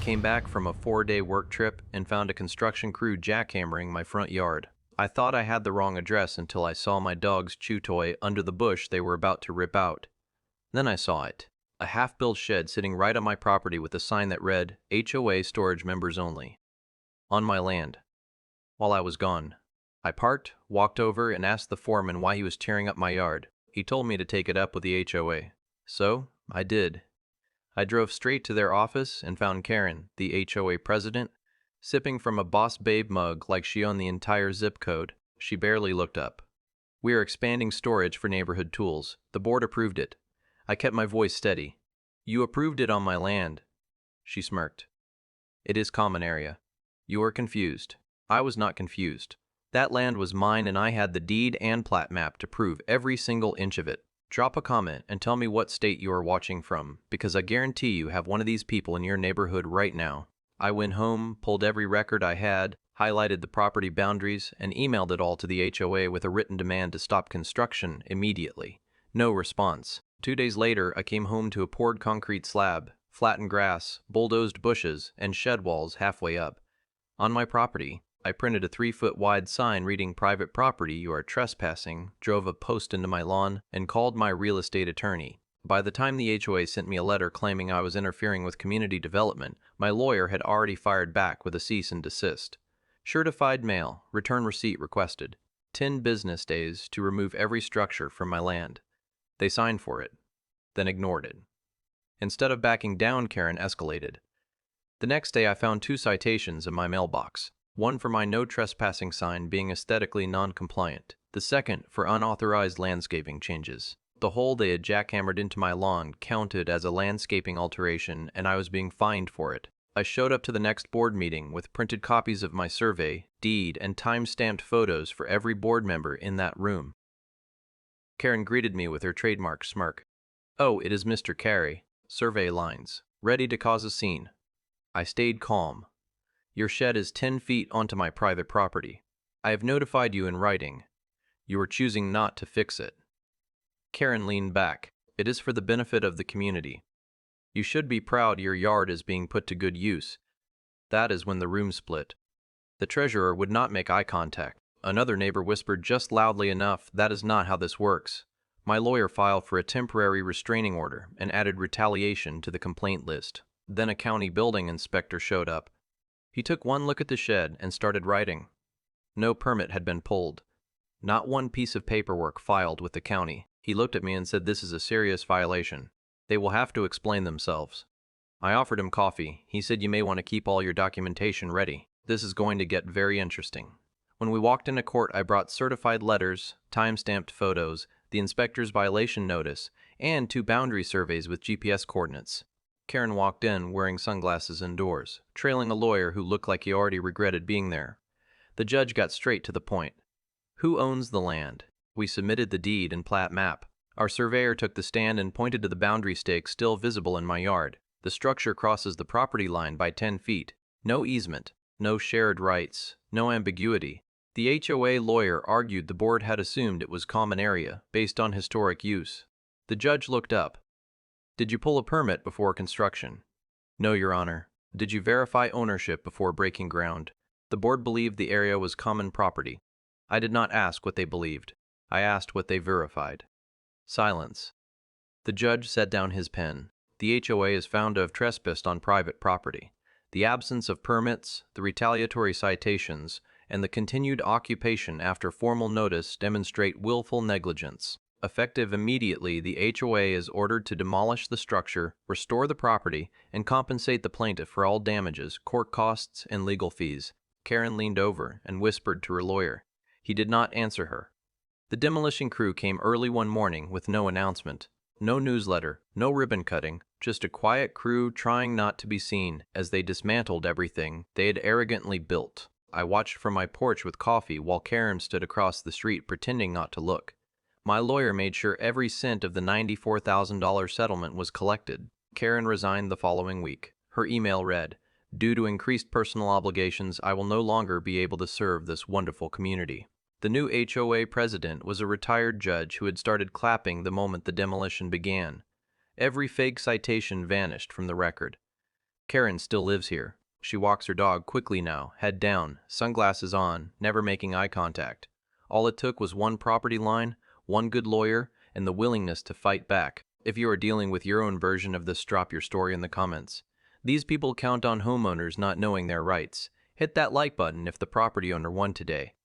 came back from a 4-day work trip and found a construction crew jackhammering my front yard. I thought I had the wrong address until I saw my dog's chew toy under the bush they were about to rip out. Then I saw it. A half-built shed sitting right on my property with a sign that read, HOA storage members only. On my land. While I was gone, I parked, walked over, and asked the foreman why he was tearing up my yard. He told me to take it up with the HOA. So, I did. I drove straight to their office and found Karen, the HOA president, sipping from a Boss Babe mug like she owned the entire zip code. She barely looked up. We are expanding storage for neighborhood tools. The board approved it. I kept my voice steady. You approved it on my land. She smirked. It is common area. You are confused. I was not confused. That land was mine and I had the deed and plat map to prove every single inch of it. Drop a comment and tell me what state you are watching from, because I guarantee you have one of these people in your neighborhood right now. I went home, pulled every record I had, highlighted the property boundaries, and emailed it all to the HOA with a written demand to stop construction immediately. No response. 2 days later, I came home to a poured concrete slab, flattened grass, bulldozed bushes, and shed walls halfway up. On my property, I printed a 3-foot wide sign reading private property, you are trespassing, drove a post into my lawn, and called my real estate attorney. By the time the HOA sent me a letter claiming I was interfering with community development, my lawyer had already fired back with a cease and desist. Certified mail, return receipt requested. 10 business days to remove every structure from my land. They signed for it, then ignored it. Instead of backing down, Karen escalated. The next day I found 2 citations in my mailbox. One for my no trespassing sign being aesthetically non-compliant, the second for unauthorized landscaping changes. The hole they had jackhammered into my lawn counted as a landscaping alteration and I was being fined for it. I showed up to the next board meeting with printed copies of my survey, deed, and time-stamped photos for every board member in that room. Karen greeted me with her trademark smirk. Oh, it is Mr. Carey. Survey lines. Ready to cause a scene. I stayed calm. Your shed is 10 feet onto my private property. I have notified you in writing. You are choosing not to fix it. Karen leaned back. It is for the benefit of the community. You should be proud your yard is being put to good use. That is when the room split. The treasurer would not make eye contact. Another neighbor whispered just loudly enough, that is not how this works. My lawyer filed for a temporary restraining order and added retaliation to the complaint list. Then a county building inspector showed up. He took one look at the shed and started writing. No permit had been pulled. Not one piece of paperwork filed with the county. He looked at me and said, this is a serious violation. They will have to explain themselves. I offered him coffee. He said you may want to keep all your documentation ready. This is going to get very interesting. When we walked into court, I brought certified letters, time-stamped photos, the inspector's violation notice, and 2 boundary surveys with GPS coordinates. Karen walked in wearing sunglasses indoors, trailing a lawyer who looked like he already regretted being there. The judge got straight to the point. Who owns the land? We submitted the deed and plat map. Our surveyor took the stand and pointed to the boundary stakes still visible in my yard. The structure crosses the property line by 10 feet. No easement, no shared rights, no ambiguity. The HOA lawyer argued the board had assumed it was common area based on historic use. The judge looked up. Did you pull a permit before construction? No, Your Honor. Did you verify ownership before breaking ground? The board believed the area was common property. I did not ask what they believed. I asked what they verified. Silence. The judge set down his pen. The HOA is found to have trespassed on private property. The absence of permits, the retaliatory citations, and the continued occupation after formal notice demonstrate willful negligence. Effective immediately, the HOA is ordered to demolish the structure, restore the property, and compensate the plaintiff for all damages, court costs, and legal fees. Karen leaned over and whispered to her lawyer. He did not answer her. The demolition crew came early one morning with no announcement. No newsletter, no ribbon cutting, just a quiet crew trying not to be seen as they dismantled everything they had arrogantly built. I watched from my porch with coffee while Karen stood across the street pretending not to look. My lawyer made sure every cent of the $94,000 settlement was collected. Karen resigned the following week. Her email read, "Due to increased personal obligations, I will no longer be able to serve this wonderful community." The new HOA president was a retired judge who had started clapping the moment the demolition began. Every fake citation vanished from the record. Karen still lives here. She walks her dog quickly now, head down, sunglasses on, never making eye contact. All it took was one property line, one good lawyer, and the willingness to fight back. If you are dealing with your own version of this, drop your story in the comments. These people count on homeowners not knowing their rights. Hit that like button if the property owner won today.